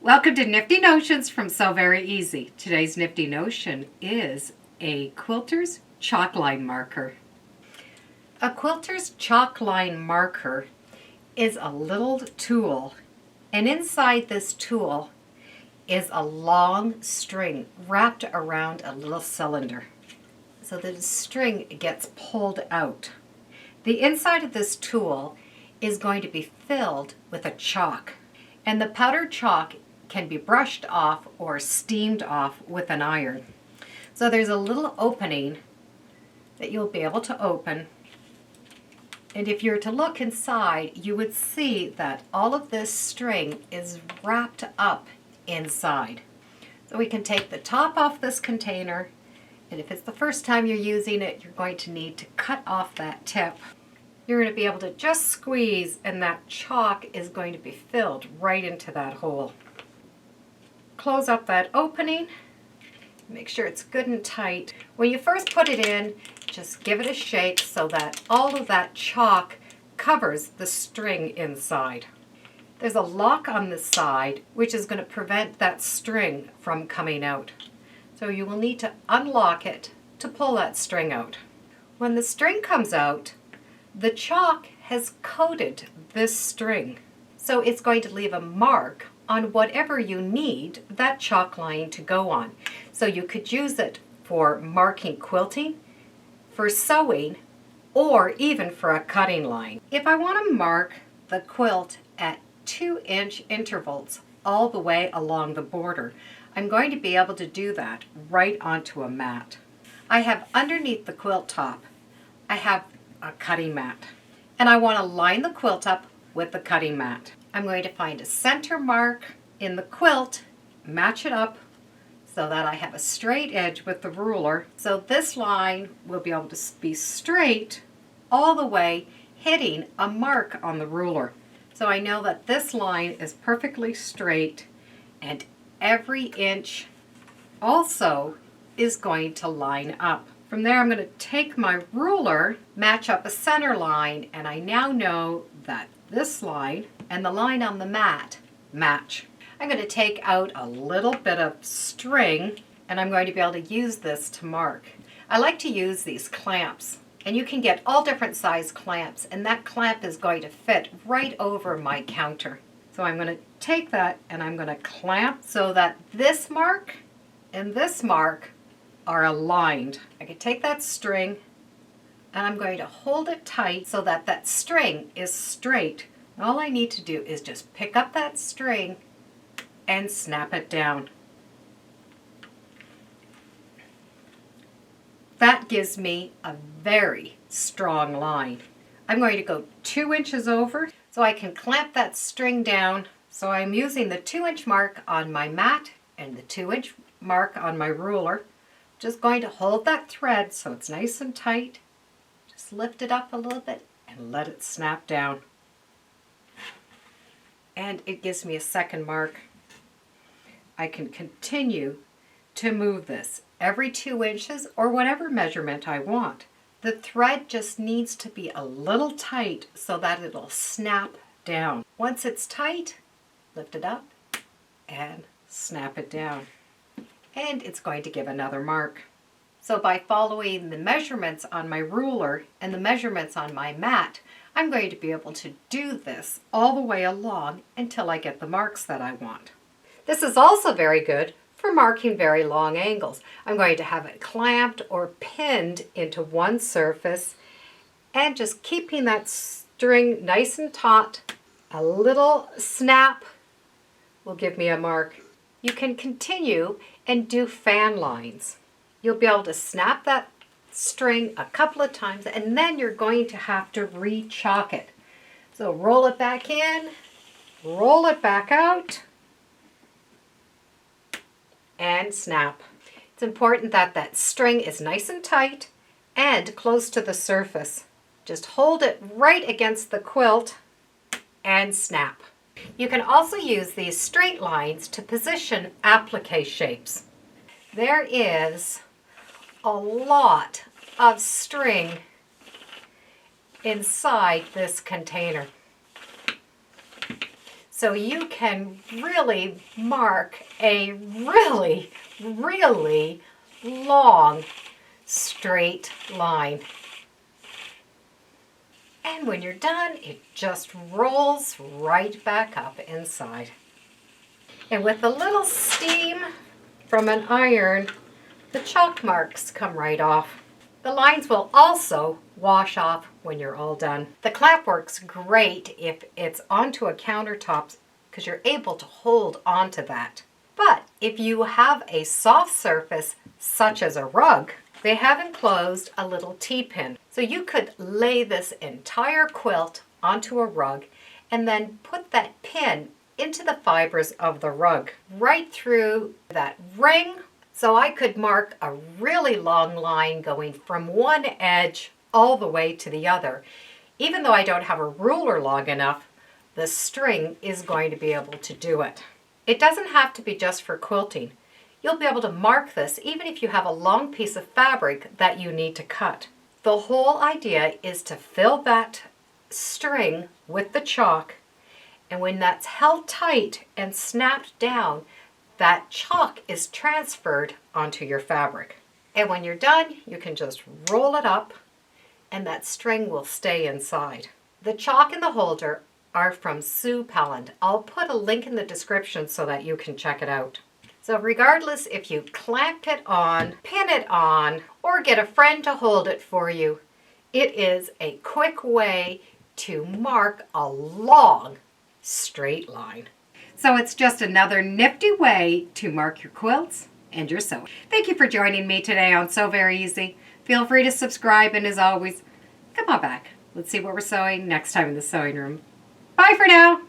Welcome to Nifty Notions from So Very Easy. Today's Nifty Notion is a Quilters chalk line marker. A Quilters chalk line marker is a little tool, and inside this tool is a long string wrapped around a little cylinder. So the string gets pulled out. The inside of this tool is going to be filled with a chalk, and the powdered chalk can be brushed off or steamed off with an iron. So there's a little opening that you'll be able to open, and if you were to look inside, you would see that all of this string is wrapped up inside. So we can take the top off this container, and if it's the first time you're using it, you're going to need to cut off that tip. You're going to be able to just squeeze, and that chalk is going to be filled right into that hole. Close up that opening. Make sure it's good and tight. When you first put it in, just give it a shake so that all of that chalk covers the string inside. There's a lock on the side which is going to prevent that string from coming out. So you will need to unlock it to pull that string out. When the string comes out, the chalk has coated this string. So it's going to leave a mark on whatever you need that chalk line to go on. So you could use it for marking quilting, for sewing, or even for a cutting line. If I want to mark the quilt at 2-inch intervals all the way along the border, I'm going to be able to do that right onto a mat. I have underneath the quilt top, I have a cutting mat, and I want to line the quilt up with the cutting mat. I'm going to find a center mark in the quilt, match it up so that I have a straight edge with the ruler. So this line will be able to be straight all the way, hitting a mark on the ruler. So I know that this line is perfectly straight, and every inch also is going to line up. From there, I'm going to take my ruler, match up a center line, and I now know that this line and the line on the mat match. I'm going to take out a little bit of string, and I'm going to be able to use this to mark. I like to use these clamps, and you can get all different size clamps, and that clamp is going to fit right over my counter. So I'm going to take that and I'm going to clamp so that this mark and this mark are aligned. I can take that string and I'm going to hold it tight so that that string is straight. All I need to do is just pick up that string and snap it down. That gives me a very strong line. I'm going to go 2 inches over so I can clamp that string down. So I'm using the 2-inch mark on my mat and the 2-inch mark on my ruler. Just going to hold that thread so it's nice and tight. Just lift it up a little bit and let it snap down. And it gives me a second mark. I can continue to move this every 2 inches or whatever measurement I want. The thread just needs to be a little tight so that it'll snap down. Once it's tight, lift it up and snap it down. And it's going to give another mark. So by following the measurements on my ruler and the measurements on my mat, I'm going to be able to do this all the way along until I get the marks that I want. This is also very good for marking very long angles. I'm going to have it clamped or pinned into one surface, and just keeping that string nice and taut, a little snap will give me a mark. You can continue and do fan lines. You'll be able to snap that string a couple of times, and then you're going to have to re-chalk it. So roll it back in, roll it back out, and snap. It's important that that string is nice and tight and close to the surface. Just hold it right against the quilt and snap. You can also use these straight lines to position applique shapes. There is a lot of string inside this container. So you can really mark a really, really long straight line. And when you're done, it just rolls right back up inside. And with a little steam from an iron, the chalk marks come right off. The lines will also wash off when you're all done. The clap works great if it's onto a countertop because you're able to hold onto that. But if you have a soft surface such as a rug, they have enclosed a little T-pin. So you could lay this entire quilt onto a rug and then put that pin into the fibers of the rug right through that ring. So I could mark a really long line going from one edge all the way to the other. Even though I don't have a ruler long enough, the string is going to be able to do it. It doesn't have to be just for quilting. You'll be able to mark this even if you have a long piece of fabric that you need to cut. The whole idea is to fill that string with the chalk, and when that's held tight and snapped down, that chalk is transferred onto your fabric. And when you're done, you can just roll it up and that string will stay inside. The chalk and the holder are from Sue Pelland. I'll put a link in the description so that you can check it out. So regardless if you clamp it on, pin it on, or get a friend to hold it for you, it is a quick way to mark a long straight line. So it's just another nifty way to mark your quilts and your sewing. Thank you for joining me today on Sew Very Easy. Feel free to subscribe, and as always, come on back. Let's see what we're sewing next time in the sewing room. Bye for now.